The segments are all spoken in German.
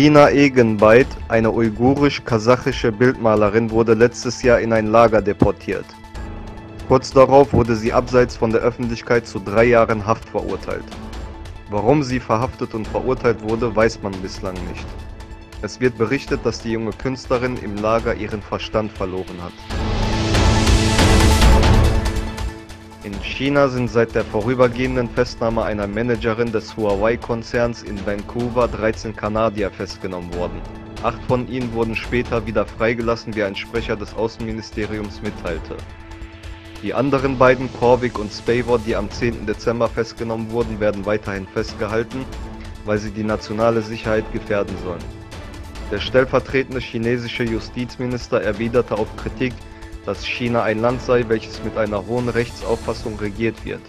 Dina Egenbeit, eine uigurisch-kasachische Bildmalerin, wurde letztes Jahr in ein Lager deportiert. Kurz darauf wurde sie abseits von der Öffentlichkeit zu 3 Jahren Haft verurteilt. Warum sie verhaftet und verurteilt wurde, weiß man bislang nicht. Es wird berichtet, dass die junge Künstlerin im Lager ihren Verstand verloren hat. In China sind seit der vorübergehenden Festnahme einer Managerin des Huawei-Konzerns in Vancouver 13 Kanadier festgenommen worden. 8 von ihnen wurden später wieder freigelassen, wie ein Sprecher des Außenministeriums mitteilte. Die anderen beiden, Korvik und Spavor, die am 10. Dezember festgenommen wurden, werden weiterhin festgehalten, weil sie die nationale Sicherheit gefährden sollen. Der stellvertretende chinesische Justizminister erwiderte auf Kritik, dass China ein Land sei, welches mit einer hohen Rechtsauffassung regiert wird.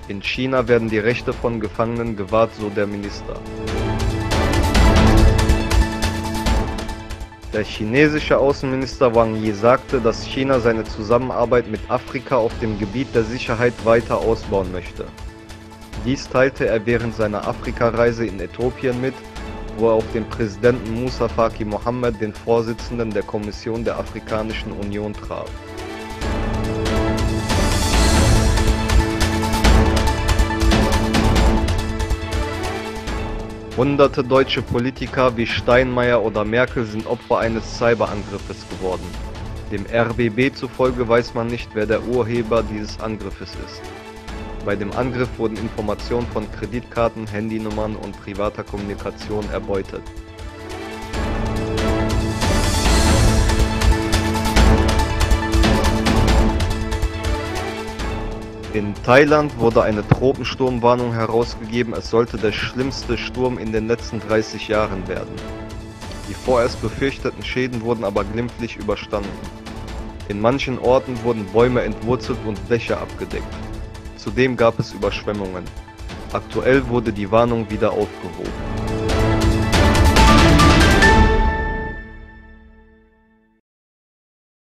In China werden die Rechte von Gefangenen gewahrt, so der Minister. Der chinesische Außenminister Wang Yi sagte, dass China seine Zusammenarbeit mit Afrika auf dem Gebiet der Sicherheit weiter ausbauen möchte. Dies teilte er während seiner Afrikareise in Äthiopien mit, wo er auf den Präsidenten Moussa Faki Mohammed, den Vorsitzenden der Kommission der Afrikanischen Union, traf. Hunderte deutsche Politiker wie Steinmeier oder Merkel sind Opfer eines Cyberangriffes geworden. Dem RBB zufolge weiß man nicht, wer der Urheber dieses Angriffes ist. Bei dem Angriff wurden Informationen von Kreditkarten, Handynummern und privater Kommunikation erbeutet. In Thailand wurde eine Tropensturmwarnung herausgegeben, es sollte der schlimmste Sturm in den letzten 30 Jahren werden. Die vorerst befürchteten Schäden wurden aber glimpflich überstanden. In manchen Orten wurden Bäume entwurzelt und Dächer abgedeckt. Zudem gab es Überschwemmungen. Aktuell wurde die Warnung wieder aufgehoben.